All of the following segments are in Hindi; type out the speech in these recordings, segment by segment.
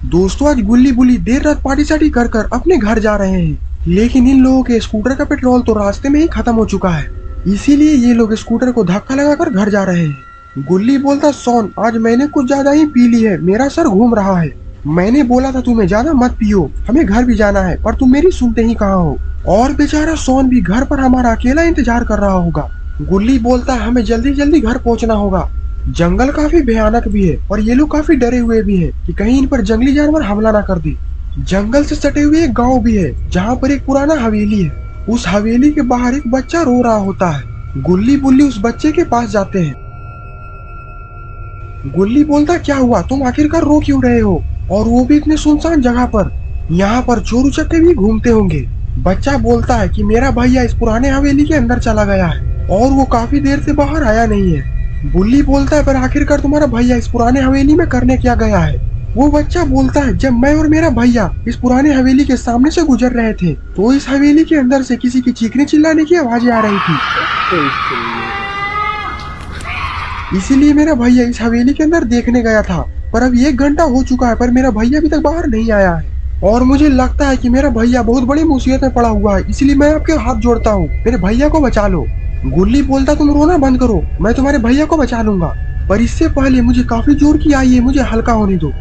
दोस्तों आज गुल्ली बुल्ली देर रात पार्टी सार्टी कर कर अपने घर जा रहे हैं, लेकिन इन लोगों के स्कूटर का पेट्रोल तो रास्ते में ही खत्म हो चुका है। इसीलिए ये लोग स्कूटर को धक्का लगाकर घर जा रहे हैं। गुल्ली बोलता, सोन आज मैंने कुछ ज्यादा ही पी ली है, मेरा सर घूम रहा है। मैंने बोला था तुम्हें ज्यादा मत पियो, हमें घर भी जाना है, पर तुम मेरी सुनते ही कहाँ हो। और बेचारा सोन भी घर पर हमारा अकेला इंतजार कर रहा होगा। गुल्ली बोलता है हमें जल्दी जल्दी घर पहुँचना होगा। जंगल काफी भयानक भी है और ये लोग काफी डरे हुए भी हैं कि कहीं इन पर जंगली जानवर हमला ना कर दे। जंगल से सटे हुए एक गांव भी है जहाँ पर एक पुराना हवेली है। उस हवेली के बाहर एक बच्चा रो रहा होता है। गुल्ली बुल्ली उस बच्चे के पास जाते हैं। गुल्ली बोलता क्या हुआ, तुम आखिरकार रो क्यों रहे हो, और वो भी इतने सुनसान जगह पर। यहाँ पर चोर उचक्के भी घूमते होंगे। बच्चा बोलता है कि मेरा भैया इस पुराने हवेली के अंदर चला गया है और वो काफी देर से बाहर आया नहीं है। बुल्ली बोलता है पर आखिरकार तुम्हारा भैया इस पुराने हवेली में करने क्या गया है। वो बच्चा बोलता है जब मैं और मेरा भैया इस पुराने हवेली के सामने से गुजर रहे थे तो इस हवेली के अंदर से किसी की चीखने चिल्लाने की आवाजें आ रही थी। इसीलिए मेरा भैया इस हवेली के अंदर देखने गया था, पर अब 1 घंटा हो चुका है पर मेरा भैया अभी तक बाहर नहीं आया है और मुझे लगता है कि मेरा भैया बहुत बड़ी मुसीबत में पड़ा हुआ है। इसलिए मैं आपके हाथ जोड़ता हूँ, मेरे भैया को बचा लो। गुल्ली बोलता तुम रोना बंद करो, मैं तुम्हारे भैया को बचा लूंगा, पर इससे पहले मुझे काफी जोर की आई है, मुझे हल्का होने दो।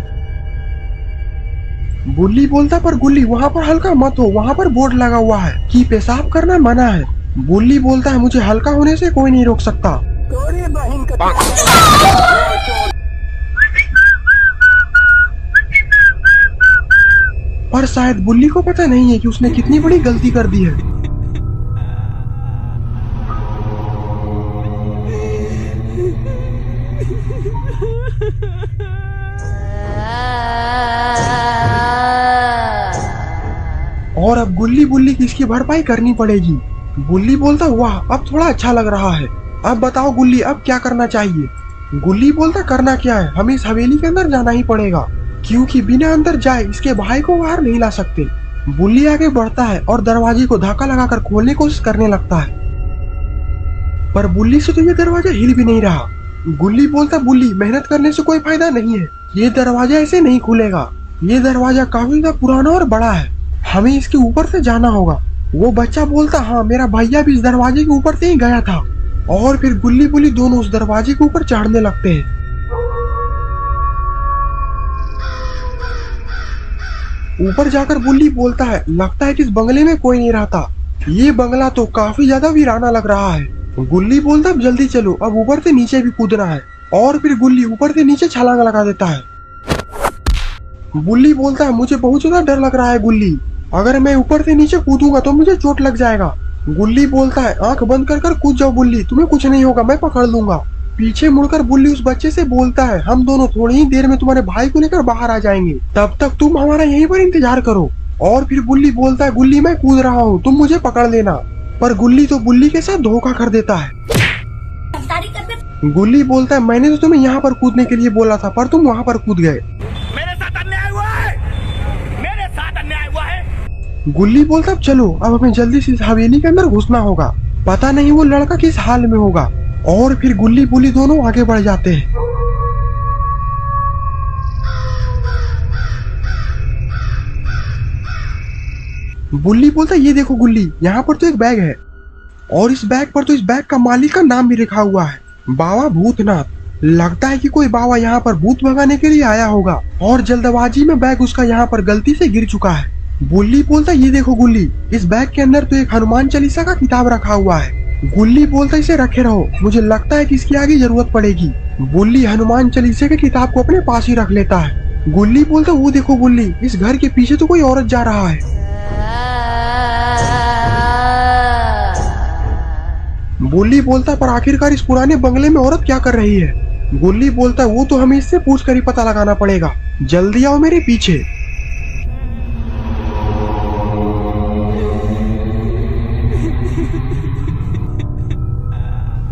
बुल्ली बोलता पर गुल्ली वहाँ पर हल्का मत हो, वहाँ पर बोर्ड लगा हुआ है कि पेशाब करना मना है। बुल्ली बोलता है मुझे हल्का होने से कोई नहीं रोक सकता। पर शायद बुल्ली को पता नहीं है कि उसने कितनी बड़ी गलती कर दी है। और अब गुल्ली बुल्ली की इसकी भरपाई करनी पड़ेगी। गुल्ली बोलता वाह अब थोड़ा अच्छा लग रहा है, अब बताओ गुल्ली अब क्या करना चाहिए। गुल्ली बोलता करना क्या है, हमें इस हवेली के अंदर जाना ही पड़ेगा, क्योंकि बिना अंदर जाए इसके भाई को बाहर नहीं ला सकते। बुल्ली आगे बढ़ता है और दरवाजे को धक्का लगाकर खोलने की कोशिश करने लगता है, पर बुल्ली से तो ये दरवाजा हिल भी नहीं रहा। गुल्ली बोलता बुल्ली मेहनत करने से कोई फायदा नहीं है, ये दरवाजा ऐसे नहीं खुलेगा, ये दरवाजा काफी ज्यादा पुराना और बड़ा है, हमें इसके ऊपर से जाना होगा। वो बच्चा बोलता हाँ मेरा भैया भी इस दरवाजे के ऊपर से ही गया था। और फिर गुल्ली बुल्ली दोनों उस दरवाजे के ऊपर चढ़ने लगते हैं। ऊपर जाकर बुल्ली बोलता है लगता है कि इस बंगले में कोई नहीं रहता, ये बंगला तो काफी ज्यादा वीराना लग रहा है। गुल्ली बोलता अब जल्दी चलो, अब ऊपर से नीचे भी कूदना है। और फिर गुल्ली ऊपर से नीचे छलांग लगा देता है। बुल्ली बोलता है मुझे बहुत ज्यादा डर लग रहा है गुल्ली, अगर मैं ऊपर से नीचे कूदूंगा तो मुझे चोट लग जाएगा। गुल्ली बोलता है आंख बंद कर कर कूद जाओ बुल्ली, तुम्हें कुछ नहीं होगा, मैं पकड़ लूंगा। पीछे मुड़कर बुल्ली उस बच्चे से बोलता है हम दोनों थोड़ी ही देर में तुम्हारे भाई को लेकर बाहर आ जाएंगे, तब तक तुम हमारा यहीं पर इंतजार करो। और फिर बुल्ली बोलता है गुल्ली मैं कूद रहा हूँ, तुम मुझे पकड़ लेना, पर गुल्ली तो बुल्ली के साथ धोखा कर देता है। गुल्ली बोलता है मैंने तो तुम्हें यहाँ पर कूदने के लिए बोला था, पर तुम वहाँ पर कूद गए। मेरे साथ अन्याय हुआ है, मेरे साथ अन्याय हुआ है। गुल्ली बोलता अब चलो, अब हमें जल्दी से इस हवेली के अंदर घुसना होगा, पता नहीं वो लड़का किस हाल में होगा। और फिर गुल्ली बुल्ली दोनों आगे बढ़ जाते हैं। बुल्ली बोलता ये देखो गुल्ली, यहाँ पर तो एक बैग है और इस बैग पर तो इस बैग का मालिक का नाम भी लिखा हुआ है, बाबा भूतनाथ। लगता है कि कोई बाबा यहाँ पर भूत भगाने के लिए आया होगा और जल्दबाजी में बैग उसका यहाँ पर गलती से गिर चुका है। बुल्ली बोलता ये देखो गुल्ली, इस बैग के अंदर तो एक हनुमान चालीसा का किताब रखा हुआ है। गुल्ली बोलता इसे रखे रहो, मुझे लगता है कि इसकी आगे जरूरत पड़ेगी। बुल्ली हनुमान चालीसा के किताब को अपने पास ही रख लेता है। गुल्ली बोलता वो देखो गुल्ली, इस घर के पीछे तो कोई औरत जा रहा है। गुल्ली बोलता पर आखिरकार इस पुराने बंगले में औरत क्या कर रही है। गुल्ली बोलता वो तो हमें इससे पूछ कर ही पता लगाना पड़ेगा, जल्दी आओ मेरे पीछे।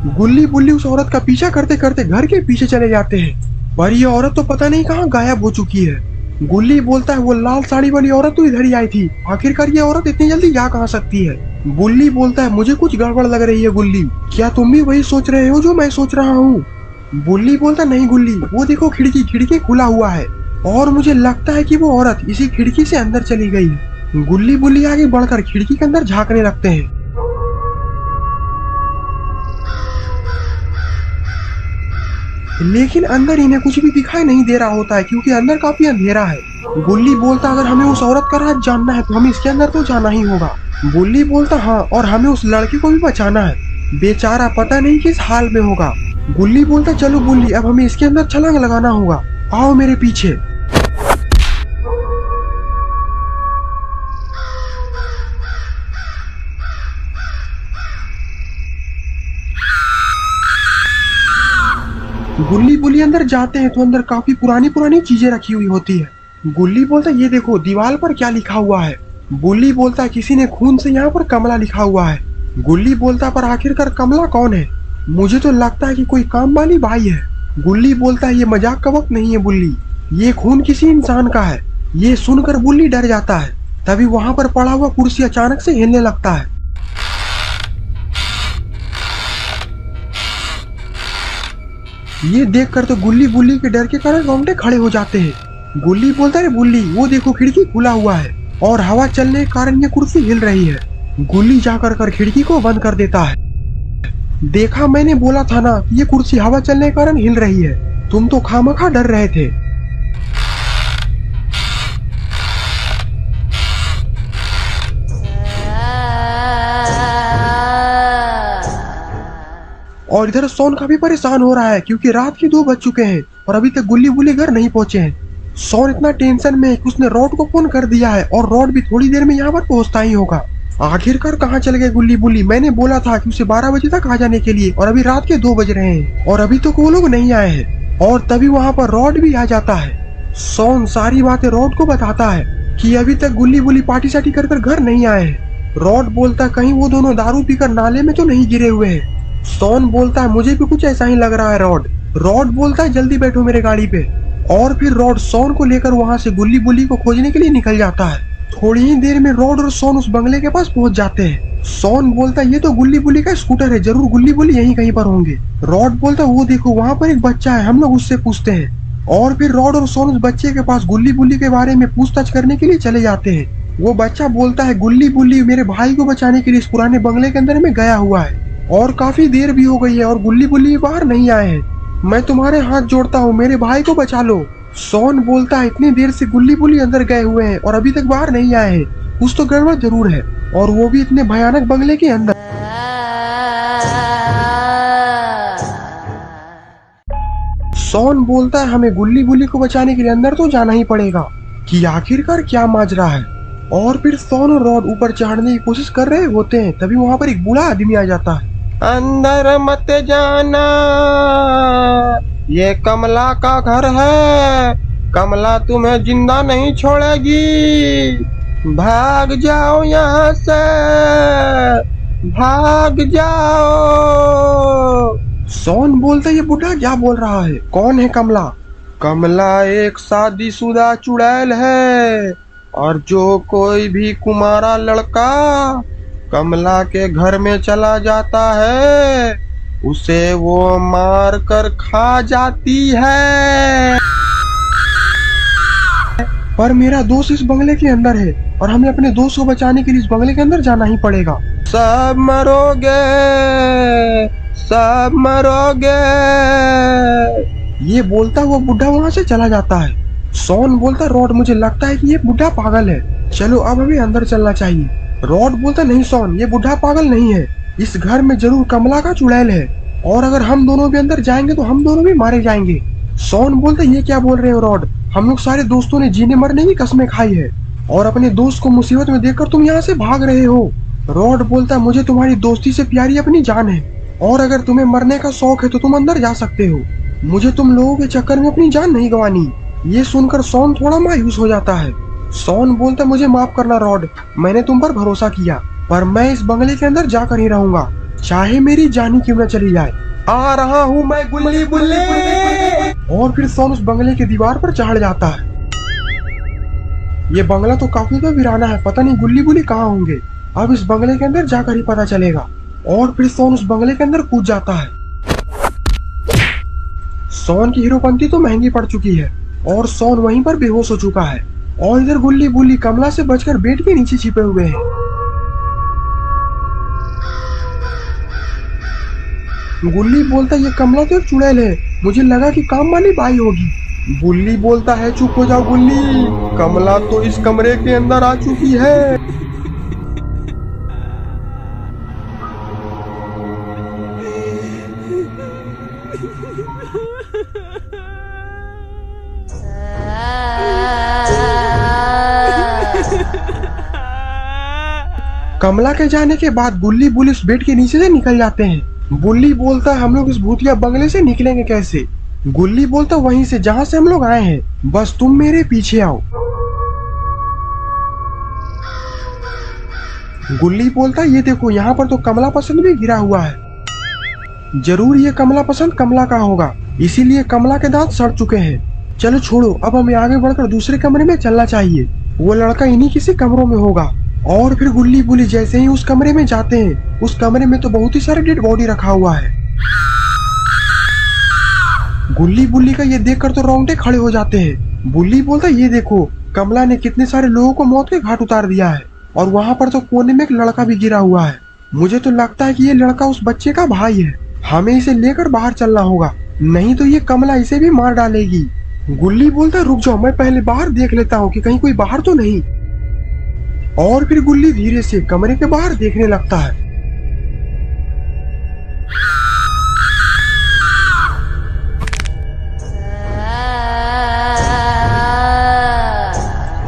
गुल्ली बुल्ली उस औरत का पीछा करते करते घर के पीछे चले जाते हैं पर ये औरत तो पता नहीं कहाँ गायब हो चुकी है। गुल्ली बोलता है वो लाल साड़ी वाली औरत तो इधर ही आई थी, आखिरकार ये औरत इतनी जल्दी जा कहाँ सकती है। गुल्ली बोलता है मुझे कुछ गड़बड़ लग रही है गुल्ली, क्या तुम भी वही सोच रहे हो जो मैं सोच रहा हूँ। गुल्ली बोलता नहीं गुल्ली, वो देखो खिड़की खुला हुआ है और मुझे लगता है कि वो औरत इसी खिड़की से अंदर चली गई है। गुल्ली बुल्ली आगे बढ़कर खिड़की के अंदर झांकने लगते हैं। लेकिन अंदर इन्हें कुछ भी दिखाई नहीं दे रहा होता है क्योंकि अंदर काफी अंधेरा है। गुल्ली बोलता अगर हमें उस औरत का राज जानना है तो हमें इसके अंदर तो जाना ही होगा। गुल्ली बोलता हाँ, और हमें उस लड़के को भी बचाना है, बेचारा पता नहीं किस हाल में होगा। गुल्ली बोलता चलो गुल्ली अब हमें इसके अंदर छलांग लगाना होगा, आओ मेरे पीछे। गुल्ली बुल्ली अंदर जाते हैं तो अंदर काफी पुरानी चीजें रखी हुई होती है। गुल्ली बोलता ये देखो दीवार पर क्या लिखा हुआ है। गुल्ली बोलता किसी ने खून से यहाँ पर कमला लिखा हुआ है। गुल्ली बोलता पर आखिरकार कमला कौन है, मुझे तो लगता है कि कोई काम वाली बाई है। गुल्ली बोलता है ये मजाक का वक्त नहीं है बुल्ली, ये खून किसी इंसान का है। ये सुनकर बुल्ली डर जाता है। तभी वहाँ पर पड़ा हुआ कुर्सी अचानक से हिलने लगता है। ये देखकर तो गुल्ली बुल्ली के डर के कारण रोंगटे खड़े हो जाते हैं। गुल्ली बोलता है बुल्ली वो देखो खिड़की खुला हुआ है और हवा चलने के कारण ये कुर्सी हिल रही है। गुल्ली जाकर खिड़की को बंद कर देता है। देखा मैंने बोला था ना कि ये कुर्सी हवा चलने के कारण हिल रही है, तुम तो खामखा डर रहे थे। और इधर सोन काफी परेशान हो रहा है क्योंकि रात के 2 बज चुके हैं और अभी तक गुल्ली बुल्ली घर नहीं पहुंचे हैं। सोन इतना टेंशन में है कि उसने रॉड को फोन कर दिया है और रॉड भी थोड़ी देर में यहाँ पर पहुंचता ही होगा। आखिरकार कहाँ चले गए गुल्ली बुल्ली, मैंने बोला था कि उसे 12 बजे तक आ जाने के लिए और अभी रात के 2 बज रहे हैं और अभी तक वो लोग नहीं आए हैं। और तभी वहाँ पर रॉड भी आ जाता है। सोन सारी बातें रॉड को बताता है कि अभी तक गुल्ली बुल्ली पार्टी साटी कर घर नहीं आए हैं। रॉड बोलता कहीं वो दोनों दारू पीकर नाले में तो नहीं गिरे हुए हैं। सोन बोलता है मुझे भी कुछ ऐसा ही लग रहा है रॉड बोलता है जल्दी बैठो मेरे गाड़ी पे। और फिर रॉड सोन को लेकर वहाँ से गुल्ली बुल्ली को खोजने के लिए निकल जाता है। थोड़ी ही देर में रॉड और सोन उस बंगले के पास पहुँच जाते हैं। सोन बोलता है ये तो गुल्ली बुल्ली का स्कूटर है, जरूर गुल्ली बुल्ली यहीं कहीं पर होंगे। रॉड बोलता है वो देखो वहाँ पर एक बच्चा है, हम लोग उससे पूछते हैं। और फिर रॉड और सोन उस बच्चे के पास गुल्ली बुल्ली के बारे में पूछताछ करने के लिए चले जाते हैं। वो बच्चा बोलता है गुल्ली बुल्ली मेरे भाई को बचाने के लिए इस पुराने बंगले के अंदर में गया हुआ है और काफी देर भी हो गई है और गुल्ली बुल्ली बाहर नहीं आए हैं, मैं तुम्हारे हाथ जोड़ता हूँ मेरे भाई को बचा लो। सोन बोलता है इतनी देर से गुल्ली बुल्ली अंदर गए हुए हैं और अभी तक बाहर नहीं आए हैं, कुछ तो गड़बड़ जरूर है और वो भी इतने भयानक बंगले के अंदर। सोन बोलता है हमें गुल्ली बुल्ली को बचाने के लिए अंदर तो जाना ही पड़ेगा कि आखिरकार क्या माजरा है। और फिर सोन और रॉड ऊपर चढ़ने की कोशिश कर रहे होते हैं। तभी वहाँ पर एक बूढ़ा आदमी आ जाता है। अंदर मत जाना, ये कमला का घर है, कमला तुम्हें जिंदा नहीं छोड़ेगी, भाग जाओ यहाँ से, भाग जाओ। सोन बोलता है ये बूढ़ा क्या बोल रहा है, कौन है कमला? कमला एक शादीशुदा चुड़ैल है और जो कोई भी कुमारा लड़का कमला के घर में चला जाता है उसे वो मार कर खा जाती है। पर मेरा दोस्त इस बंगले के अंदर है और हमें अपने दोस्त को बचाने के लिए इस बंगले के अंदर जाना ही पड़ेगा। सब मरोगे, सब मरोगे, ये बोलता हुआ बुढ़ा वहाँ से चला जाता है। सोन बोलता रॉड मुझे लगता है कि ये बुढ़ा पागल है, चलो अब हमें अंदर चलना चाहिए। रॉड बोलता नहीं सोन, ये बुढ़ा पागल नहीं है, इस घर में जरूर कमला का चुड़ैल है और अगर हम दोनों भी अंदर जाएंगे तो हम दोनों भी मारे जाएंगे। सोन बोलता ये क्या बोल रहे हो रॉड, हम लोग सारे दोस्तों ने जीने मरने की कस्में खाई है और अपने दोस्त को मुसीबत में देखकर तुम यहाँ से भाग रहे हो। रॉड बोलता मुझे तुम्हारी दोस्ती से प्यारी अपनी जान है और अगर तुम्हें मरने का शौक है तो तुम अंदर जा सकते हो, मुझे तुम लोगों के चक्कर में अपनी जान नहीं गंवानी। ये सुनकर सोन थोड़ा मायूस हो जाता है। सोन बोलता मुझे माफ करना रॉड, मैंने तुम पर भरोसा किया पर मैं इस बंगले के अंदर जाकर ही रहूंगा, चाहे मेरी जान ही क्यों न चली जाए। आ रहा हूँ मैं गुल्ली बुल्ली। और फिर सोन उस बंगले के दीवार पर चढ़ जाता है। ये बंगला तो काफी तो वीराना है, पता नहीं गुल्ली बुल्ली कहाँ होंगे। अब इस बंगले के अंदर जाकर ही पता चलेगा। और फिर सोन उस बंगले के अंदर कूद जाता है। सोन की हीरोपंती तो महंगी पड़ चुकी है और सोन वहीं पर बेहोश हो चुका है। और इधर गुल्ली बुल्ली कमला से बचकर बेड के नीचे छिपे हुए हैं। गुल्ली बोलता ये कमला तो एक चुड़ैल है, मुझे लगा कि काम वाली बाई होगी। बुल्ली बोलता है चुप हो जाओ गुल्ली, कमला तो इस कमरे के अंदर आ चुकी है। कमला के जाने के बाद गुल्ली बुल्ली उस बेड के नीचे से निकल जाते हैं। बुल्ली बोलता है हम लोग इस भूतिया बंगले से निकलेंगे कैसे? गुल्ली बोलता वहीं से जहाँ से हम लोग आए हैं, बस तुम मेरे पीछे आओ। गुल्ली बोलता ये देखो यहाँ पर तो कमला पसंद भी गिरा हुआ है। जरूर ये कमला पसंद कमला का होगा, इसीलिए कमला के दांत सड़ चुके हैं। चलो छोड़ो, अब हमें आगे बढ़कर दूसरे कमरे में चलना चाहिए। वो लड़का इन्हीं किसी कमरों में होगा। और फिर गुल्ली बुल्ली जैसे ही उस कमरे में जाते हैं, उस कमरे में तो बहुत ही सारे डेड बॉडी रखा हुआ है। गुल्ली बुल्ली का ये देखकर तो रोंगटे खड़े हो जाते हैं। बुल्ली बोलता ये देखो कमला ने कितने सारे लोगों को मौत के घाट उतार दिया है। और वहाँ पर तो कोने में एक लड़का भी गिरा हुआ है। मुझे तो लगता है कि ये लड़का उस बच्चे का भाई है। हमें इसे लेकर बाहर चलना होगा, नहीं तो ये कमला इसे भी मार डालेगी। गुल्ली बोलता रुक जाओ, मैं पहले बाहर देख लेता हूँ कि कहीं कोई बाहर तो नहीं। और फिर गुल्ली धीरे से कमरे के बाहर देखने लगता है।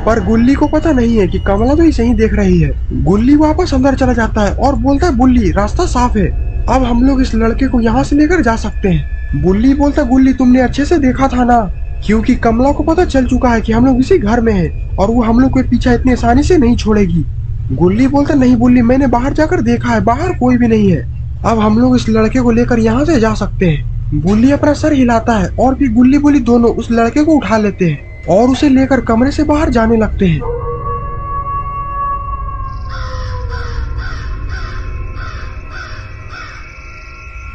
पर गुल्ली को पता नहीं है कि कमला तो इसे ही देख रही है। गुल्ली वापस अंदर चला जाता है और बोलता है बुल्ली रास्ता साफ है, अब हम लोग इस लड़के को यहाँ से लेकर जा सकते हैं। बुल्ली बोलता गुल्ली तुमने अच्छे से देखा था ना, क्योंकि कमला को पता चल चुका है कि हम लोग इसी घर में हैं और वो हम लोग के पीछे इतनी आसानी से नहीं छोड़ेगी। गुल्ली बोलता नहीं बुल्ली, मैंने बाहर जाकर देखा है, बाहर कोई भी नहीं है, अब हम लोग इस लड़के को लेकर यहाँ से जा सकते हैं। बुल्ली अपना सर हिलाता है और फिर गुल्ली बुल्ली दोनों उस लड़के को उठा लेते हैं और उसे लेकर कमरे से बाहर जाने लगते हैं।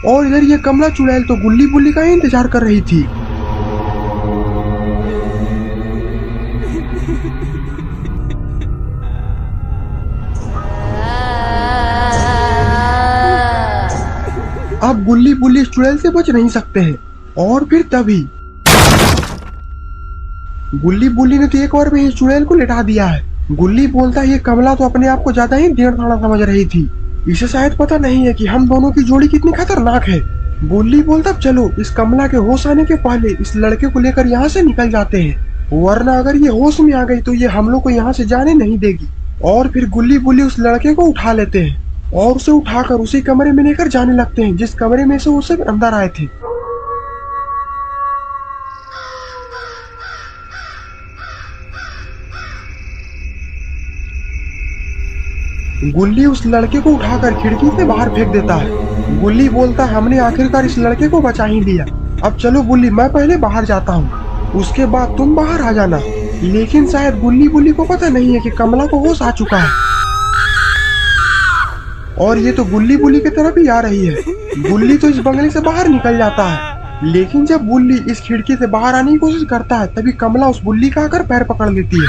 और इधर ये कमला चुड़ैल तो गुल्ली बुल्ली का ही इंतजार कर रही थी। अब गुल्ली बुल्ली इस चुड़ैल से बच नहीं सकते हैं। और फिर तभी गुल्ली बुल्ली ने तो एक बार में ही चुड़ैल को लिटा दिया है। गुल्ली बोलता है ये कमला तो अपने आप को ज्यादा ही डेढ़ थाना समझ रही थी, इसे शायद पता नहीं है कि हम दोनों की जोड़ी कितनी खतरनाक है। गुल्ली बोलता चलो इस कमला के होश आने के पहले इस लड़के को लेकर यहाँ से निकल जाते हैं, वरना अगर ये होश में आ गई तो ये हम लोग को यहाँ से जाने नहीं देगी। और फिर गुल्ली बुल्ली उस लड़के को उठा लेते हैं और उसे उठाकर उसी कमरे में लेकर जाने लगते हैं जिस कमरे में से वो सब अंदर आए थे। गुल्ली उस लड़के को उठाकर खिड़की से बाहर फेंक देता है। गुल्ली बोलता है हमने आखिरकार इस लड़के को बचा ही लिया, अब चलो गुल्ली मैं पहले बाहर जाता हूँ, उसके बाद तुम बाहर आ जाना। लेकिन शायद गुल्ली बुल्ली को पता नहीं है कि कमला को होश आ चुका है और ये तो गुल्ली बुल्ली की तरफ ही आ रही है। गुल्ली तो इस बंगले से बाहर निकल जाता है, लेकिन जब गुल्ली इस खिड़की से बाहर आने की कोशिश करता है तभी कमला उस बुल्ली का आकर पैर पकड़ लेती है।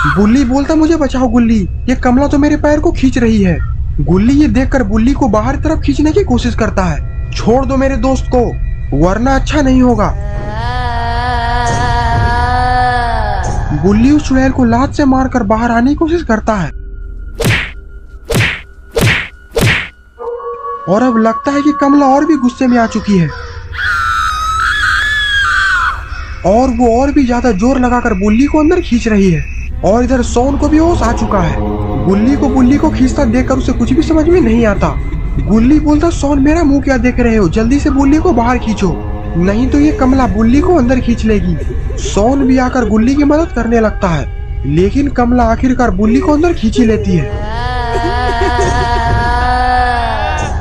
बुल्ली बोलता मुझे बचाओ गुल्ली, ये कमला तो मेरे पैर को खींच रही है। गुल्ली ये देखकर बुल्ली को बाहर तरफ खींचने की कोशिश करता है, छोड़ दो मेरे दोस्त को वरना अच्छा नहीं होगा। बुल्ली उस चुड़ैल को लात से मारकर बाहर आने की कोशिश करता है और अब लगता है कि कमला और भी गुस्से में आ चुकी है और वो और भी ज्यादा जोर लगाकर बुल्ली को अंदर खींच रही है। और इधर सोन को भी होश आ चुका है। गुल्ली को खींचता देखकर उसे कुछ भी समझ में नहीं आता। गुल्ली बोलता सोन मेरा मुंह क्या देख रहे हो, जल्दी से बुल्ली को बाहर खींचो, नहीं तो ये कमला बुल्ली को अंदर खींच लेगी। सोन भी आकर गुल्ली की मदद करने लगता है, लेकिन कमला आखिरकार बुल्ली को अंदर खींच ही लेती है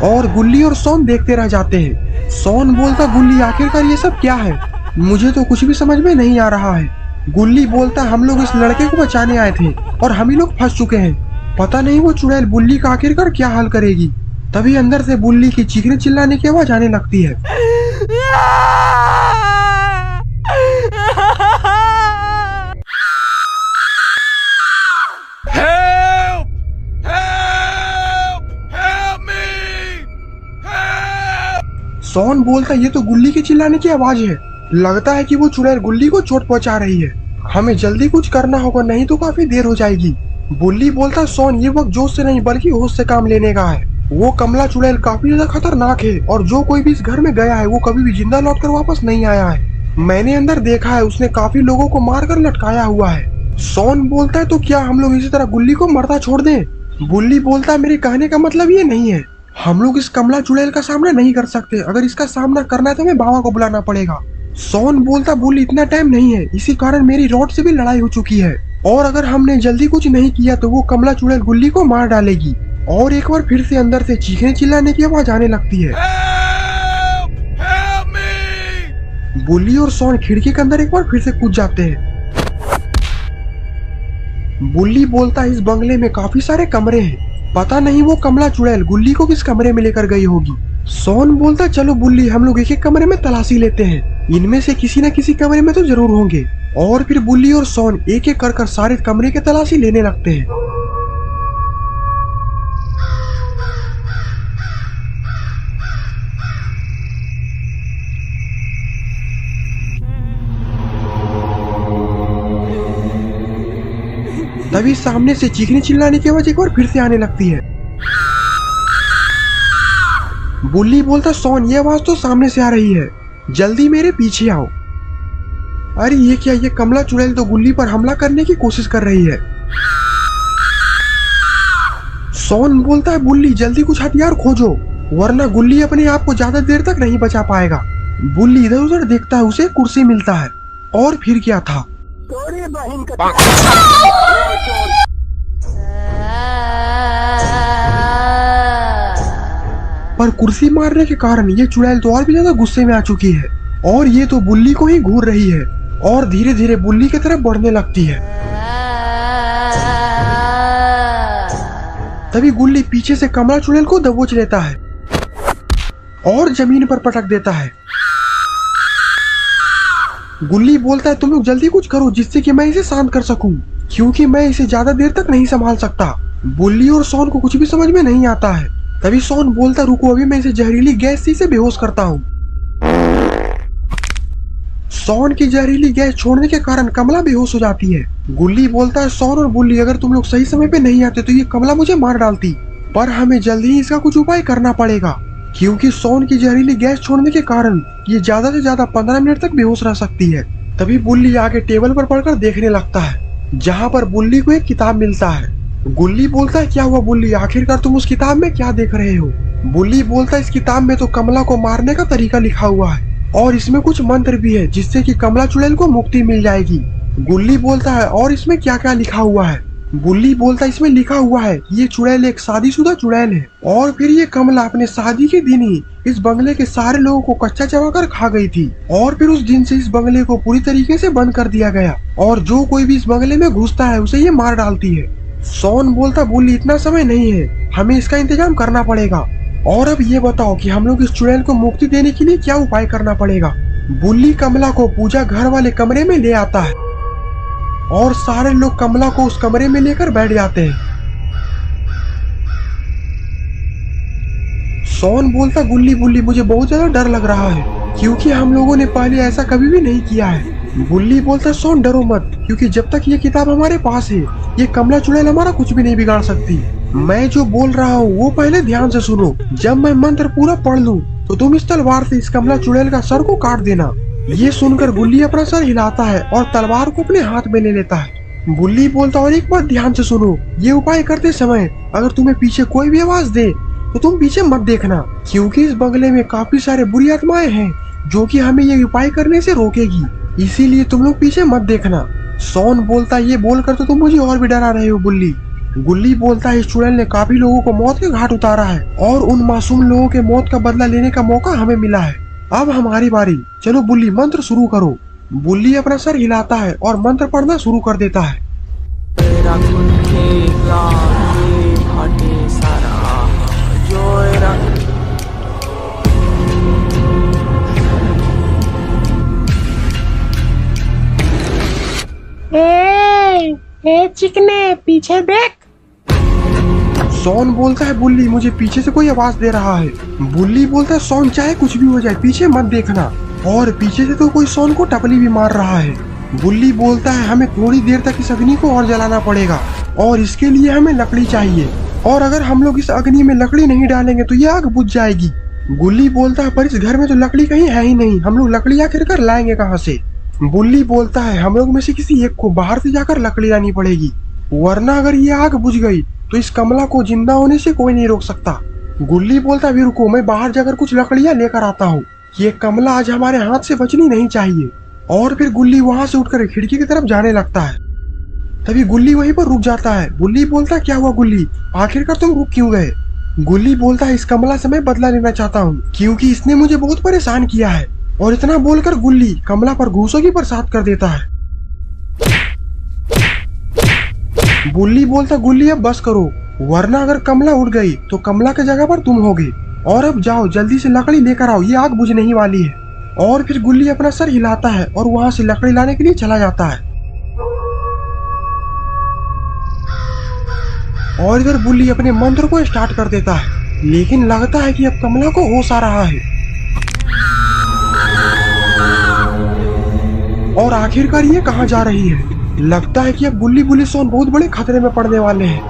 और गुल्ली और सोन देखते रह जाते हैं। सोन बोलता गुल्ली आखिरकार ये सब क्या है, मुझे तो कुछ भी समझ में नहीं आ रहा है। गुल्ली बोलता हम लोग इस लड़के को बचाने आए थे और हम ही लोग फंस चुके हैं। पता नहीं वो चुड़ैल बुल्ली का आखिरकार क्या हाल करेगी। तभी अंदर से बुल्ली की चीखने चिल्लाने की आवाज आने लगती है। Help! Help! Help me! Help! सोन बोलता ये तो गुल्ली के चिल्लाने की आवाज है, लगता है कि वो चुड़ैल गुल्ली को चोट पहुंचा रही है, हमें जल्दी कुछ करना होगा नहीं तो काफी देर हो जाएगी। बुल्ली बोलता सोन ये वक्त जोश से नहीं बल्कि होश से काम लेने का है। वो कमला चुड़ैल काफी ज्यादा खतरनाक है और जो कोई भी इस घर में गया है वो कभी भी जिंदा लौटकर वापस नहीं आया है। मैंने अंदर देखा है उसने काफी लोगों को मारकर लटकाया हुआ है। सोन बोलता है तो क्या हम लोग इसी तरह गुल्ली को मरता छोड़ दें? बुल्ली बोलता है मेरे कहने का मतलब ये नहीं है, हम लोग इस कमला चुड़ैल का सामना नहीं कर सकते, अगर इसका सामना करना है तो हमें बाबा को बुलाना पड़ेगा। सोन बोलता बुल्ली इतना टाइम नहीं है, इसी कारण मेरी रॉड से भी लड़ाई हो चुकी है और अगर हमने जल्दी कुछ नहीं किया तो वो कमला चुड़ैल गुल्ली को मार डालेगी। और एक बार फिर से अंदर से चीखने चिल्लाने की आवाज आने लगती है। Help! Help me! बुल्ली और सोन खिड़की के अंदर एक बार फिर से कूद जाते हैं। बुल्ली बोलता इस बंगले में काफी सारे कमरे हैं, पता नहीं वो कमला चुड़ैल गुल्ली को किस कमरे में लेकर गई होगी। सोन बोलता चलो बुल्ली हम लोग एक एक कमरे में तलाशी लेते हैं, इनमें से किसी न किसी कमरे में तो जरूर होंगे। और फिर बुल्ली और सोन एक एक कर सारे कमरे के तलाशी लेने लगते हैं। तभी सामने से चीखने चिल्लाने की आवाज एक बार फिर से आने लगती है। बुल्ली बोलता सोन ये आवाज तो सामने से आ रही है, जल्दी मेरे पीछे आओ। अरे ये क्या, ये कमला चुड़ैल तो गुल्ली पर हमला करने की कोशिश कर रही है। सोन बोलता है बुल्ली जल्दी कुछ हथियार खोजो वरना गुल्ली अपने आप को ज्यादा देर तक नहीं बचा पाएगा। बुल्ली इधर उधर देखता है, उसे कुर्सी मिलता है और फिर क्या था, पर कुर्सी मारने के कारण ये चुड़ैल तो और भी ज्यादा गुस्से में आ चुकी है और ये तो बुल्ली को ही घूर रही है और धीरे धीरे बुल्ली की तरफ बढ़ने लगती है। तभी गुल्ली पीछे से कमला चुड़ैल को दबोच लेता है और जमीन पर पटक देता है। गुल्ली बोलता है तुम लोग जल्दी कुछ करो जिससे कि मैं इसे शांत कर सकूं, क्योंकि मैं इसे ज्यादा देर तक नहीं संभाल सकता। बुल्ली और सोन को कुछ भी समझ में नहीं आता है। तभी सोन बोलता रुको अभी मैं इसे जहरीली गैस से इसे बेहोश करता हूँ। सोन की जहरीली गैस छोड़ने के कारण कमला बेहोश हो जाती है। गुल्ली बोलता है सोन और बुल्ली अगर तुम लोग सही समय पे नहीं आते तो ये कमला मुझे मार डालती, पर हमें जल्दी ही इसका कुछ उपाय करना पड़ेगा, क्योंकि सोन की जहरीली गैस छोड़ने के कारण ये ज्यादा से ज्यादा 15 मिनट तक बेहोश रह सकती है। तभी बुल्ली आगे टेबल पर पढ़कर देखने लगता है जहाँ पर बुल्ली को एक किताब मिलता है। गुल्ली बोलता है क्या हुआ बुल्ली, आखिरकार तुम उस किताब में क्या देख रहे हो? बुल्ली बोलता है इस किताब में तो कमला को मारने का तरीका लिखा हुआ है और इसमें कुछ मंत्र भी है जिससे कि कमला चुड़ैल को मुक्ति मिल जाएगी। गुल्ली बोलता है और इसमें क्या क्या लिखा हुआ है? बुल्ली बोलता है इसमें लिखा हुआ है ये चुड़ैल एक शादीशुदा चुड़ैल है और फिर ये कमला अपने शादी के दिन ही इस बंगले के सारे लोगों को कच्चा चबाकर खा गई थी और फिर उस दिन से इस बंगले को पूरी तरीके से बंद कर दिया गया और जो कोई भी इस बंगले में घुसता है उसे ये मार डालती है। सोन बोलता बुल्ली इतना समय नहीं है, हमें इसका इंतजाम करना पड़ेगा और अब ये बताओ कि हम लोग इस चुड़ैल को मुक्ति देने के लिए क्या उपाय करना पड़ेगा। बुल्ली कमला को पूजा घर वाले कमरे में ले आता है और सारे लोग कमला को उस कमरे में लेकर बैठ जाते हैं। सोन बोलता गुल्ली बुल्ली मुझे बहुत ज्यादा डर लग रहा है क्योंकि हम लोगों ने पहले ऐसा कभी भी नहीं किया है। बुल्ली बोलता सोन डरो मत, क्योंकि जब तक ये किताब हमारे पास है ये कमला चुड़ैल हमारा कुछ भी नहीं बिगाड़ सकती। मैं जो बोल रहा हूँ वो पहले ध्यान से सुनो, जब मैं मंत्र पूरा पढ़ लूँ तो तुम इस तलवार से इस कमला चुड़ैल का सर को काट देना। ये सुनकर गुल्ली अपना सर हिलाता है और तलवार को अपने हाथ में ले लेता है। बुल्ली बोलता और एक बात ध्यान से सुनो, ये उपाय करते समय अगर तुम्हें पीछे कोई भी आवाज दे तो तुम पीछे मत देखना, क्योंकि इस बंगले में काफी सारे बुरी आत्माएं हैं जो कि हमें ये उपाय करने से रोकेगी, इसीलिए तुम लोग पीछे मत देखना। सोन बोलता ये बोलकर तो तुम मुझे और भी डरा रहे हो बुल्ली। गुल्ली बोलता है इस चुड़ैल ने काफी लोगों को मौत के घाट उतारा है और उन मासूम लोगों के मौत का बदला लेने का मौका हमें मिला है। अब हमारी बारी, चलो बुल्ली मंत्र शुरू करो। बुल्ली अपना सर हिलाता है और मंत्र पढ़ना शुरू कर देता है। चिकने पीछे देख। सोन बोलता है बुल्ली मुझे पीछे से कोई आवाज दे रहा है। बुल्ली बोलता है सोन चाहे कुछ भी हो जाए पीछे मत देखना, और पीछे से तो कोई सोन को टपली भी मार रहा है। बुल्ली बोलता है हमें थोड़ी देर तक इस अग्नि को और जलाना पड़ेगा और इसके लिए हमें लकड़ी चाहिए, और अगर हम लोग इस अग्नि में लकड़ी नहीं डालेंगे तो ये आग बुझ जाएगी। बुल्ली बोलता है पर इस घर में तो लकड़ी कहीं है ही नहीं, हम लोग लकड़ी आखिर कर लाएंगे कहाँ से। बुल्ली बोलता है हम लोग में से किसी एक को बाहर से जाकर लकड़ी लानी पड़ेगी, वरना अगर ये आग बुझ गई तो इस कमला को जिंदा होने से कोई नहीं रोक सकता। गुल्ली बोलता है रुको मैं बाहर जाकर कुछ लकड़ियां लेकर आता हूँ, ये कमला आज हमारे हाथ से बचनी नहीं चाहिए। और फिर गुल्ली वहां से उठकर खिड़की की तरफ जाने लगता है। तभी गुल्ली वहीं पर रुक जाता है। गुल्ली बोलता है क्या हुआ गुल्ली, आखिरकार तुम रुक क्यों गए। गुल्ली बोलता है इस कमला से मैं बदला लेना चाहता हूँ क्योंकि इसने मुझे बहुत परेशान किया है। और इतना बोलकर गुल्ली कमला पर घूसों की बरसात कर देता है। बुल्ली बोलता गुल्ली अब बस करो, वरना अगर कमला उड़ गई तो कमला की जगह पर तुम होगे, और अब जाओ जल्दी से लकड़ी लेकर आओ, ये आग बुझने ही वाली है। और फिर गुल्ली अपना सर हिलाता है और वहां से लकड़ी लाने के लिए चला जाता है। और इधर बुल्ली अपने मंत्र को स्टार्ट कर देता है, लेकिन लगता है कि अब कमला को होश आ रहा है। और आखिरकार ये कहाँ जा रही है। लगता है कि अब गुल्ली बुल्ली सोन बहुत बड़े खतरे में पड़ने वाले हैं।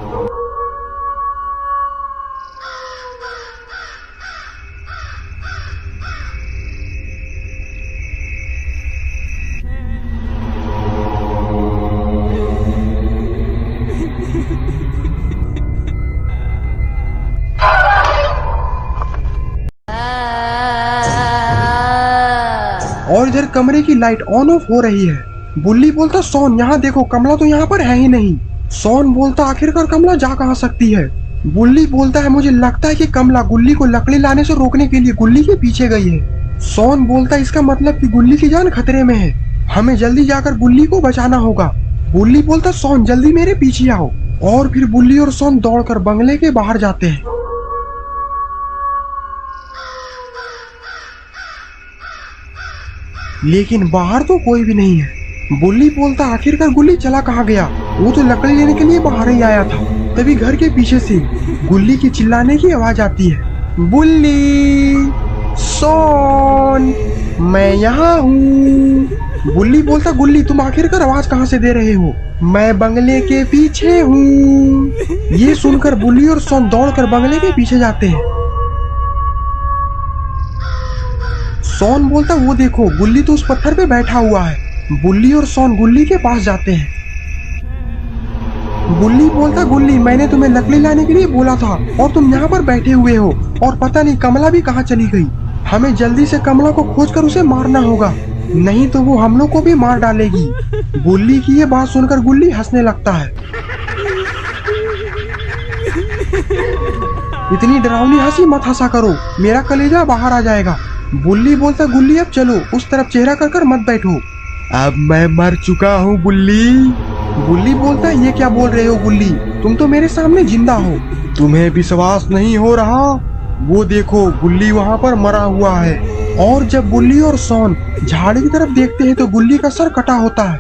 और इधर कमरे की लाइट ऑन ऑफ हो रही है। बुल्ली बोलता सोन यहाँ देखो कमला तो यहाँ पर है ही नहीं। सोन बोलता आखिरकार कमला जा कहाँ सकती है। बुल्ली बोलता है मुझे लगता है कि कमला गुल्ली को लकड़ी लाने से रोकने के लिए गुल्ली के पीछे गई है। सोन बोलता है इसका मतलब कि गुल्ली की जान खतरे में है, हमें जल्दी जाकर गुल्ली को बचाना होगा। बुल्ली बोलता सोन जल्दी मेरे पीछे आओ। और फिर बुल्ली और सोन दौड़कर बंगले के बाहर जाते हैं। लेकिन बाहर तो कोई भी नहीं है। बुल्ली बोलता आखिरकार गुल्ली चला कहाँ गया, वो तो लकड़ी लेने के लिए बाहर ही आया था। तभी घर के पीछे से गुल्ली की चिल्लाने की आवाज आती है, बुल्ली सोन मैं यहाँ हूँ। बुल्ली बोलता गुल्ली तुम आखिरकार आवाज कहाँ से दे रहे हो, मैं बंगले के पीछे हूँ। ये सुनकर बुल्ली और सोन दौड़कर बंगले के पीछे जाते हैं। सोन बोलता वो देखो गुल्ली तो उस पत्थर पे बैठा हुआ है। बुल्ली और सोन गुल्ली के पास जाते हैं। बुल्ली बोलता गुल्ली मैंने तुम्हें लकड़ी लाने के लिए बोला था और तुम यहाँ पर बैठे हुए हो, और पता नहीं कमला भी कहाँ चली गई। हमें जल्दी से कमला को खोजकर उसे मारना होगा, नहीं तो वो हम लोग को भी मार डालेगी। बुल्ली की ये बात सुनकर गुल्ली हंसने लगता है। इतनी डरावनी हंसी मत हंसा करो, मेरा कलेजा बाहर आ जाएगा। बुल्ली बोलता गुल्ली अब चलो, उस तरफ चेहरा कर कर मत बैठो, अब मैं मर चुका हूँ बुल्ली। बुल्ली बोलता ये क्या बोल रहे हो गुल्ली, तुम तो मेरे सामने जिंदा हो, तुम्हें विश्वास नहीं हो रहा। वो देखो गुल्ली वहाँ पर मरा हुआ है। और जब बुल्ली और सोन झाड़ी की तरफ देखते हैं तो गुल्ली का सर कटा होता है।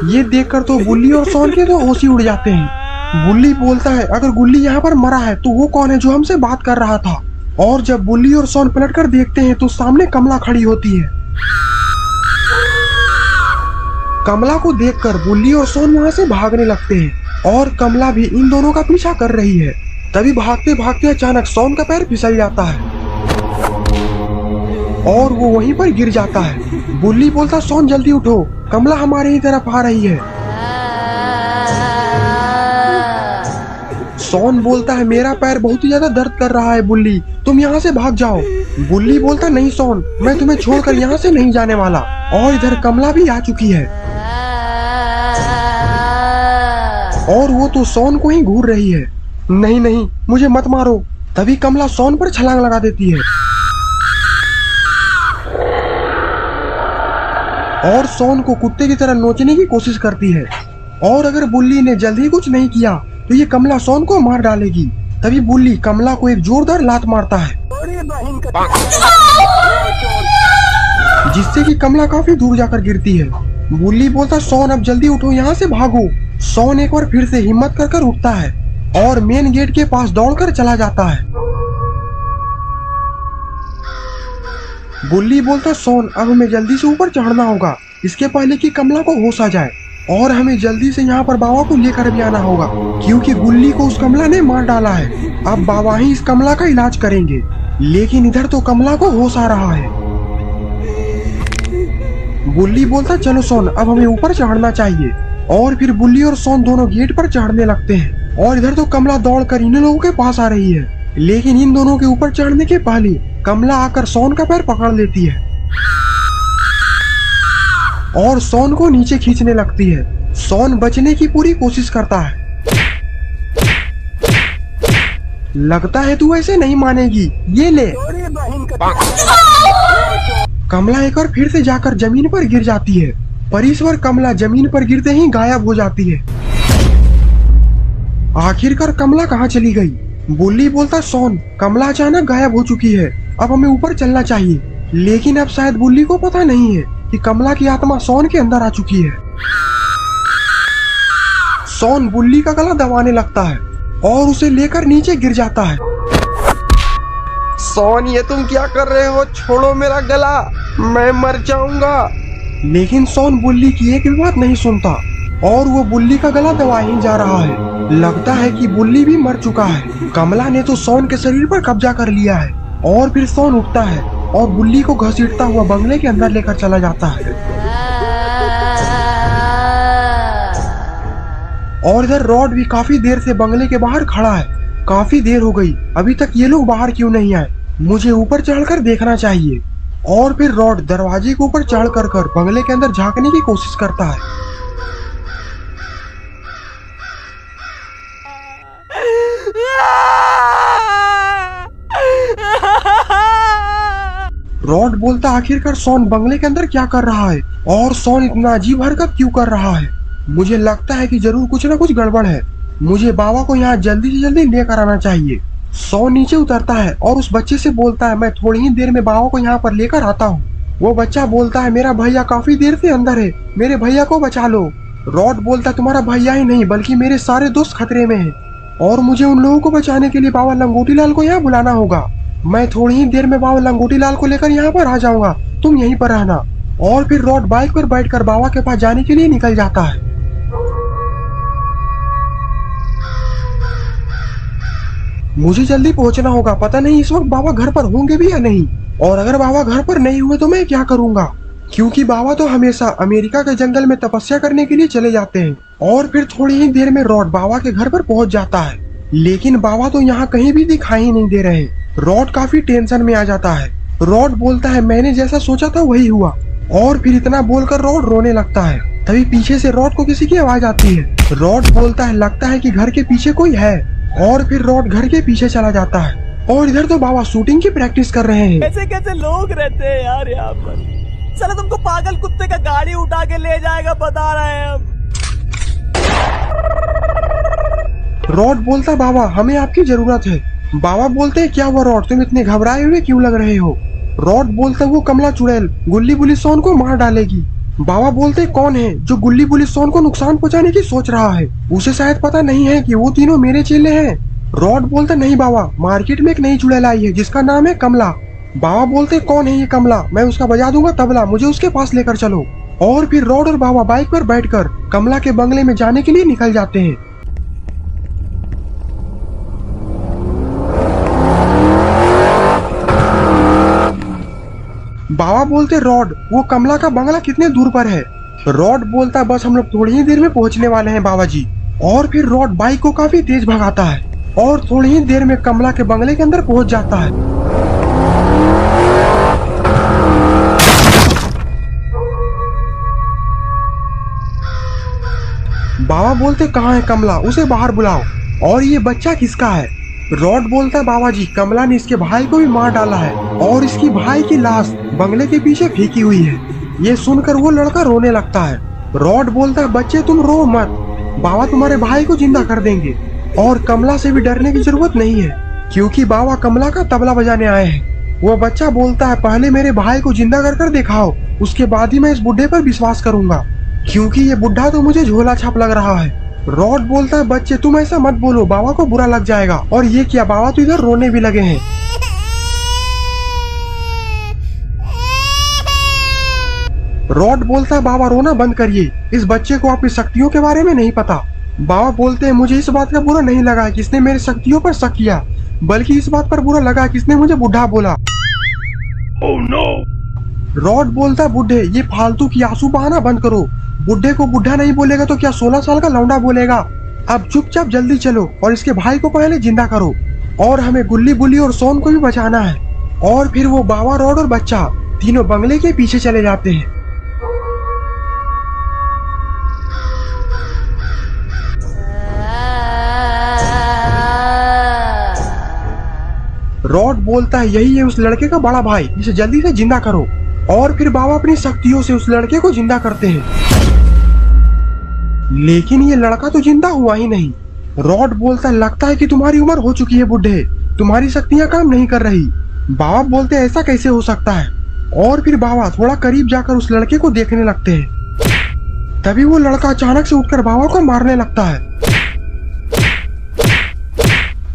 ये देखकर तो बुल्ली और सोन के तो होश ही उड़ जाते हैं। बुल्ली बोलता है अगर गुल्ली यहाँ पर मरा है तो वो कौन है जो हमसे बात कर रहा था। और जब बुल्ली और सोन पलटकर देखते हैं तो सामने कमला खड़ी होती है। कमला को देखकर बुल्ली और सोन वहां से भागने लगते हैं और कमला भी इन दोनों का पीछा कर रही है। तभी भागते भागते अचानक सोन का पैर फिसल जाता है और वो वहीं पर गिर जाता है। बुल्ली बोलता सोन जल्दी उठो, कमला हमारे ही तरफ आ रही है। सोन बोलता है मेरा पैर बहुत ही ज्यादा दर्द कर रहा है बुल्ली, तुम यहाँ से भाग जाओ। बुल्ली बोलता नहीं सोन, मैं तुम्हें छोड़कर यहाँ से नहीं जाने वाला। और इधर कमला भी आ चुकी है और वो तो सोन को ही घूर रही है। नहीं नहीं मुझे मत मारो, तभी कमला सोन पर छलांग लगा देती है और सोन को कुत्ते की तरह नोचने की कोशिश करती है। और अगर बुल्ली ने जल्दी कुछ नहीं किया तो ये कमला सोन को मार डालेगी। तभी बुल्ली कमला को एक जोरदार लात मारता है जिससे कि कमला काफी दूर जाकर गिरती है। बुल्ली बोलता सोन अब जल्दी उठो, यहाँ से भागो। सोन एक बार फिर से हिम्मत कर उठता है और मेन गेट के पास दौड़कर चला जाता है। बुल्ली बोलता सोन अब हमें जल्दी से ऊपर चढ़ना होगा, इसके पहले कि कमला को होश आ जाए, और हमें जल्दी से यहाँ पर बाबा को लेकर भी आना होगा क्योंकि गुल्ली को उस कमला ने मार डाला है। अब बाबा ही इस कमला का इलाज करेंगे। लेकिन इधर तो कमला को होश आ रहा है। बुल्ली बोलता चलो सोन अब हमें ऊपर चढ़ना चाहिए, और फिर बुल्ली और सोन दोनों गेट पर चढ़ने लगते हैं। और इधर तो कमला दौड़कर इन लोगों के पास आ रही है, लेकिन इन दोनों के ऊपर चढ़ने के पहले कमला आकर सोन का पैर पकड़ लेती है और सोन को नीचे खींचने लगती है। सोन बचने की पूरी कोशिश करता है। लगता है तू ऐसे नहीं मानेगी, ये ले। कमला एक बार फिर से जाकर जमीन पर गिर जाती है, पर इस बार कमला जमीन पर गिरते ही गायब हो जाती है। आखिरकार कमला कहाँ चली गई? बुल्ली बोलता सोन कमला अचानक गायब हो चुकी है, अब हमें ऊपर चलना चाहिए। लेकिन अब शायद बुल्ली को पता नहीं है कि कमला की आत्मा सोन के अंदर आ चुकी है। सोन बुल्ली का गला दबाने लगता है और उसे लेकर नीचे गिर जाता है। सोन ये तुम क्या कर रहे हो? छोड़ो मेरा गला, मैं मर जाऊंगा। लेकिन सोन बुल्ली की एक भी बात नहीं सुनता और वो बुल्ली का गला दबा ही जा रहा है। लगता है कि बुल्ली भी मर चुका है। कमला ने तो सोन के शरीर पर कब्जा कर लिया है। और फिर सोन उठता है और बुल्ली को घसीटता हुआ बंगले के अंदर लेकर चला जाता है। और इधर रॉड भी काफी देर से बंगले के बाहर खड़ा है। काफी देर हो गई, अभी तक ये लोग बाहर क्यों नहीं आए? मुझे ऊपर चढ़कर देखना चाहिए। और फिर रॉड दरवाजे के ऊपर चढ़ कर बंगले के अंदर झांकने की कोशिश करता है। रॉड बोलता आखिरकार सोन बंगले के अंदर क्या कर रहा है और सोन इतना अजीब हरकत क्यों कर रहा है? मुझे लगता है कि जरूर कुछ ना कुछ गड़बड़ है। मुझे बाबा को यहाँ जल्दी से जल्दी लेकर आना चाहिए। सोन नीचे उतरता है और उस बच्चे से बोलता है मैं थोड़ी ही देर में बाबा को यहाँ पर लेकर आता हूँ। वो बच्चा बोलता है मेरा भैया काफी देर से अंदर है, मेरे भैया को बचा लो। रॉड बोलता तुम्हारा भैया ही नहीं बल्कि मेरे सारे दोस्त खतरे में हैं और मुझे उन लोगों को बचाने के लिए बाबा लंगोटी लाल को यहाँ बुलाना होगा। मैं थोड़ी ही देर में बाबा लंगोटी लाल को लेकर यहाँ पर आ जाऊंगा, तुम यहीं पर रहना। और फिर रॉड बाइक पर बैठकर बाबा के पास जाने के लिए निकल जाता है। मुझे जल्दी पहुंचना होगा, पता नहीं इस वक्त बाबा घर पर होंगे भी या नहीं, और अगर बाबा घर पर नहीं हुए तो मैं क्या करूंगा, क्योंकि बाबा तो हमेशा अमेरिका के जंगल में तपस्या करने के लिए चले जाते हैं। और फिर थोड़ी ही देर में रॉड बाबा के घर पर पहुंच जाता है, लेकिन बाबा तो यहाँ कहीं भी दिखाई नहीं दे रहे। रॉड काफी टेंशन में आ जाता है। रॉड बोलता है मैंने जैसा सोचा था वही हुआ, और फिर इतना बोलकर रॉड रोने लगता है। तभी पीछे से रॉड को किसी की आवाज आती है। रॉड बोलता है लगता है कि घर के पीछे कोई है, और फिर रॉड घर के पीछे चला जाता है। और इधर तो बाबा शूटिंग की प्रैक्टिस कर रहे हैं। कैसे कैसे लोग रहते हैं यार यहाँ पर। चलो तुमको पागल कुत्ते का गाड़ी उठा के ले जाएगा, बता रहे हैं हम। रॉड बोलता बाबा हमें आपकी जरूरत है। बाबा बोलते हैं क्या हुआ रॉड, तुम इतने घबराए हुए क्यों लग रहे हो? रॉड बोलता वो कमला चुड़ैल गुल्ली बुल्ली सोन को मार डालेगी। बाबा बोलते कौन है जो गुल्ली बुल्ली सोन को नुकसान पहुंचाने की सोच रहा है? उसे शायद पता नहीं है कि वो तीनों मेरे चेले हैं। रॉड बोलता नहीं बाबा, मार्केट में एक नई चुड़ैल आई है जिसका नाम है कमला। बाबा बोलते कौन है ये कमला, मैं उसका बजा दूंगा तबला, मुझे उसके पास लेकर चलो। और फिर रॉड और बाबा बाइक पर बैठकर कमला के बंगले में जाने के लिए निकल जाते हैं। बाबा बोलते रॉड वो कमला का बंगला कितने दूर पर है? रॉड बोलता बस हम लोग थोड़ी ही देर में पहुंचने वाले हैं बाबा जी। और फिर रॉड बाइक को काफी तेज भगाता है और थोड़ी ही देर में कमला के बंगले के अंदर पहुंच जाता है। बाबा बोलते कहाँ है कमला, उसे बाहर बुलाओ। और ये बच्चा किसका है? रॉड बोलता है बाबा जी, कमला ने इसके भाई को भी मार डाला है और इसकी भाई की लाश बंगले के पीछे फेंकी हुई है। ये सुनकर वो लड़का रोने लगता है। रॉड बोलता है बच्चे तुम रो मत, बाबा तुम्हारे भाई को जिंदा कर देंगे और कमला से भी डरने की जरूरत नहीं है क्योंकि बाबा कमला का तबला बजाने आए हैं। वो बच्चा बोलता है पहले मेरे भाई को जिंदा कर दिखाओ, उसके बाद ही मैं इस बुढ़े पर विश्वास करूंगा क्योंकि ये बुढ़ा तो मुझे झोला छाप लग रहा है। रॉड बोलता है बच्चे तुम ऐसा मत बोलो, बाबा को बुरा लग जाएगा। और ये क्या, बाबा तो इधर रोने भी लगे हैं। रॉड बोलता है बाबा रोना बंद करिए, इस बच्चे को आपकी शक्तियों के बारे में नहीं पता। बाबा बोलते हैं मुझे इस बात का बुरा नहीं लगा कि इसने मेरी शक्तियों पर शक किया, बल्कि इस बात पर बुरा लगा कि इसने मुझे बुढ़ा बोला। Oh no! रॉड बोलता है बुढ़े ये फालतू की आंसू बहाना बंद करो, बुढ़े को बुढ़ा नहीं बोलेगा तो क्या 16 साल का लौंडा बोलेगा। अब चुपचाप जल्दी चलो और इसके भाई को पहले जिंदा करो और हमें गुल्ली बुल्ली और सोन को भी बचाना है। और फिर वो बाबा, रॉड और बच्चा तीनों बंगले के पीछे चले जाते हैं। रॉड बोलता है यही है उस लड़के का बड़ा भाई, इसे जल्दी से जिंदा करो। और फिर बाबा अपनी शक्तियों से उस लड़के को जिंदा करते हैं, लेकिन ये लड़का तो जिंदा हुआ ही नहीं। रॉड बोलता है लगता है कि तुम्हारी उम्र हो चुकी है बुढ़े, तुम्हारी शक्तियां काम नहीं कर रही। बाबा बोलते हैं ऐसा कैसे हो सकता है। और फिर बाबा थोड़ा करीब जाकर उस लड़के को देखने लगते हैं। तभी वो लड़का अचानक से उठकर बाबा को मारने लगता है।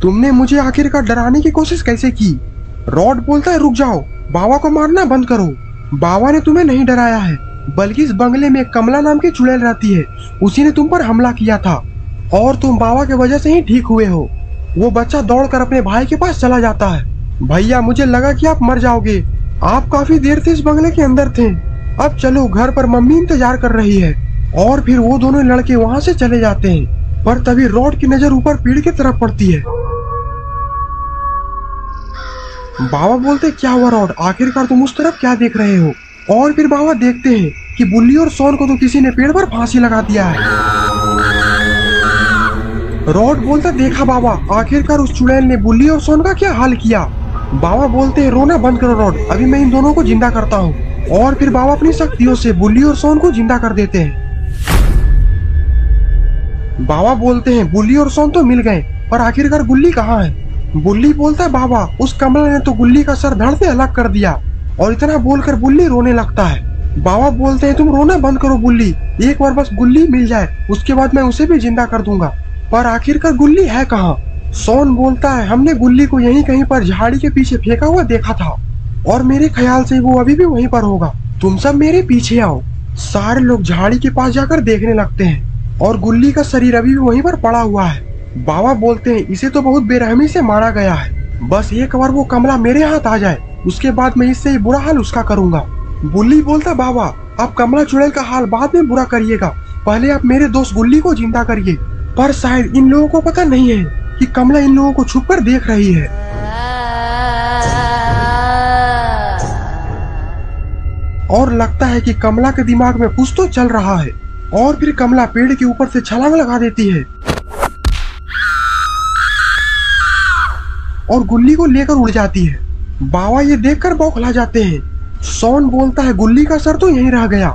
तुमने मुझे आखिरकार डराने की कोशिश कैसे की। रॉड बोलता है रुक जाओ, बाबा को मारना बंद करो। बाबा ने तुम्हें नहीं डराया है, बल्कि इस बंगले में कमला नाम की चुड़ैल रहती है, उसी ने तुम पर हमला किया था और तुम बाबा की वजह से ही ठीक हुए हो। वो बच्चा दौड़कर अपने भाई के पास चला जाता है। भैया मुझे लगा कि आप मर जाओगे, आप काफी देर से इस बंगले के अंदर थे, अब चलो घर पर मम्मी इंतजार कर रही है। और फिर वो दोनों लड़के वहाँ से चले जाते हैं, पर तभी रॉड की नजर ऊपर पेड़ की तरफ पड़ती है। बाबा बोलते क्या हुआ रॉड, आखिरकार तुम उस तरफ क्या देख रहे हो। और फिर बाबा देखते हैं कि बुल्ली और सोन को तो किसी ने पेड़ पर फांसी लगा दिया है। रॉड बोलता देखा बाबा, आखिरकार उस चुड़ैल ने बुल्ली और सोन का क्या हाल किया। बाबा बोलते हैं रोना बंद करो रॉड, अभी मैं इन दोनों को जिंदा करता हूँ। और फिर बाबा अपनी शक्तियों से बुल्ली और सोन को जिंदा कर देते हैं। बाबा बोलते हैं बुल्ली और सोन तो मिल गए, पर आखिरकार गुल्ली कहाँ है। बुल्ली बोलता है बाबा उस कमला ने तो गुल्ली का सर धड़ से अलग कर दिया। और इतना बोलकर बुल्ली रोने लगता है। बाबा बोलते हैं तुम रोना बंद करो बुल्ली, एक बार बस गुल्ली मिल जाए, उसके बाद मैं उसे भी जिंदा कर दूंगा। पर आखिरकार गुल्ली है कहाँ। सोन बोलता है हमने गुल्ली को यहीं कहीं पर झाड़ी के पीछे फेंका हुआ देखा था और मेरे ख्याल से वो अभी भी वहीं पर होगा, तुम सब मेरे पीछे आओ। सारे लोग झाड़ी के पास जाकर देखने लगते हैं और गुल्ली का शरीर अभी भी वहीं पर पड़ा हुआ है। बाबा बोलते हैं इसे तो बहुत बेरहमी से मारा गया है, बस एक बार वो कमला मेरे हाथ आ जाए, उसके बाद मैं इससे ही बुरा हाल उसका करूंगा। बुल्ली बोलता बाबा आप कमला चुड़ैल का हाल बाद में बुरा करिएगा, पहले आप मेरे दोस्त गुल्ली को जिंदा करिए। पर शायद इन लोगों को पता नहीं है कि कमला इन लोगों को छुपकर देख रही है। और लगता है कि कमला के दिमाग में कुछ तो चल रहा है। और फिर कमला पेड़ के ऊपर से छलांग लगा देती है और गुल्ली को लेकर उड़ जाती है। बाबा ये देखकर बौखला जाते हैं। सोन बोलता है गुल्ली का सर तो यहीं रह गया।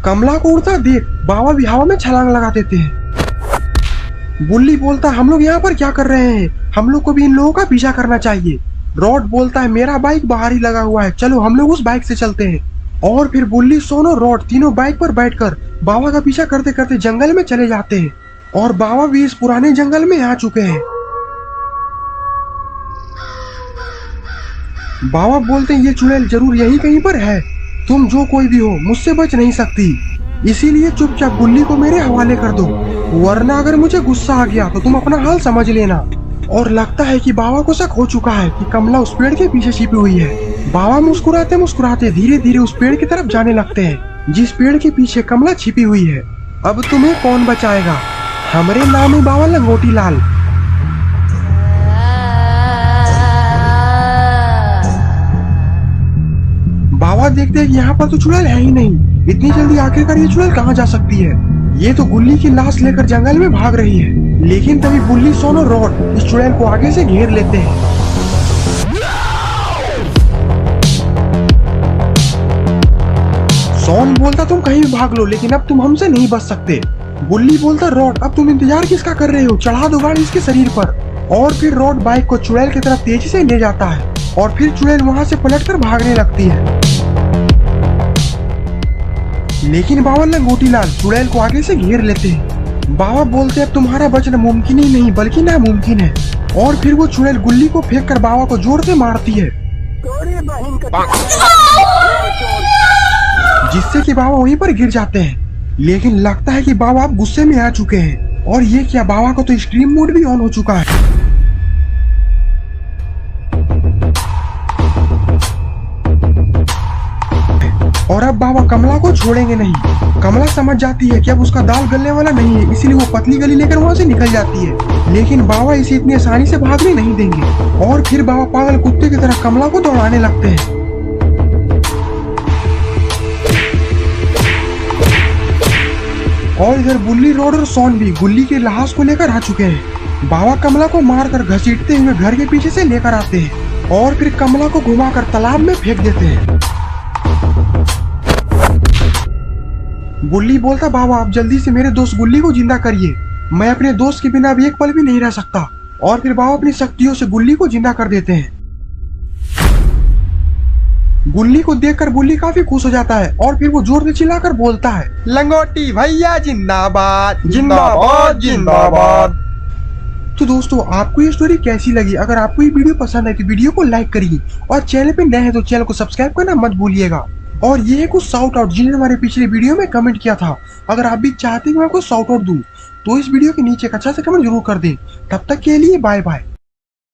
कमला को उड़ता देख बाबा भी हवा में छलांग लगा देते हैं। बुल्ली बोलता है हम लोग यहाँ पर क्या कर रहे हैं, हम लोग को भी इन लोगों का पीछा करना चाहिए। रॉड बोलता है मेरा बाइक बाहर ही लगा हुआ है, चलो हम लोग उस बाइक से चलते हैं। और फिर बुल्ली, सोन और रॉड तीनों बाइक पर बैठकर बाबा का पीछा करते करते जंगल में चले जाते हैं। और बाबा भी इस पुराने जंगल में आ चुके हैं। बाबा बोलते हैं ये चुड़ैल जरूर यहीं कहीं पर है, तुम जो कोई भी हो मुझसे बच नहीं सकती, इसीलिए चुपचाप गुल्ली को मेरे हवाले कर दो, वरना अगर मुझे गुस्सा आ गया तो तुम अपना हाल समझ लेना। और लगता है कि बाबा को शक हो चुका है कि कमला उस पेड़ के पीछे छिपी हुई है। बाबा मुस्कुराते मुस्कुराते धीरे धीरे उस पेड़ की तरफ जाने लगते हैं जिस पेड़ के पीछे कमला छिपी हुई है। अब तुम्हें कौन बचाएगा, हमारे नाम है बाबा लंगोटी लाल। बाबा देखते हैं कि यहाँ पर तो चुड़ैल है ही नहीं, इतनी जल्दी आखिरकार ये चुड़ैल कहाँ जा सकती है। ये तो गुल्ली की लाश लेकर जंगल में भाग रही है। लेकिन तभी बुल्ली, सोन और रॉड इस चुड़ैल को आगे से घेर लेते हैं। सोन बोलता तुम कहीं भी भाग लो, लेकिन अब तुम हमसे नहीं बच सकते। बुल्ली बोलता रॉड अब तुम इंतजार किसका कर रहे हो, चढ़ा दो गाड़ी इसके शरीर पर। और फिर रॉड बाइक को चुड़ैल की तरफ तेजी से ले जाता है और फिर चुड़ैल वहां से पलटकर भागने लगती है। लेकिन बाबा लंगोटी लाल चुड़ैल को आगे से घेर लेते हैं। बाबा बोलते हैं तुम्हारा बचना मुमकिन ही नहीं बल्कि नामुमकिन है। और फिर वो चुड़ैल गुल्ली को फेंक कर बाबा को जोर से मारती है, जिससे कि बाबा वहीं पर गिर जाते हैं। लेकिन लगता है कि बाबा अब गुस्से में आ चुके हैं और ये क्या, बाबा को तो एक्सट्रीम मोड भी ऑन हो चुका है। और अब बाबा कमला को छोड़ेंगे नहीं। कमला समझ जाती है कि अब उसका दाल गलने वाला नहीं है, इसीलिए वो पतली गली लेकर वहाँ से निकल जाती है। लेकिन बाबा इसे इतनी आसानी से भागने नहीं देंगे और फिर बाबा पागल कुत्ते की तरह कमला को दौड़ाने लगते हैं। और इधर बुल्ली, रॉड और सोन भी गुल्ली के लाश को लेकर आ चुके हैं। बाबा कमला को मारकर घसीटते हुए घर के पीछे से लेकर आते हैं और फिर कमला को घुमाकर तालाब में फेंक देते हैं। बुल्ली बोलता बाबा आप जल्दी से मेरे दोस्त गुल्ली को जिंदा करिए, मैं अपने दोस्त के बिना अब एक पल भी नहीं रह सकता। और फिर बाबा अपनी शक्तियों से गुल्ली को जिंदा कर देते हैं। गुल्ली को देखकर बुल्ली काफी खुश हो जाता है और फिर वो जोर से चिल्लाकर बोलता है लंगोटी भैया जिंदाबाद जिंदाबाद जिंदाबाद। तो दोस्तों आपको ये स्टोरी कैसी लगी? अगर आपको ये वीडियो पसंद है तो वीडियो को लाइक करिए और चैनल पे नए हैं तो चैनल को सब्सक्राइब करना मत भूलिएगा। और ये है कुछ शाउट आउट जिन्होंने हमारे पिछले वीडियो में कमेंट किया था। अगर आप भी चाहते हैं कि मैं आपको शाउट आउट दूं तो इस वीडियो के नीचे एक अच्छा सा कमेंट जरूर कर दें। तब तक के लिए बाय बाय।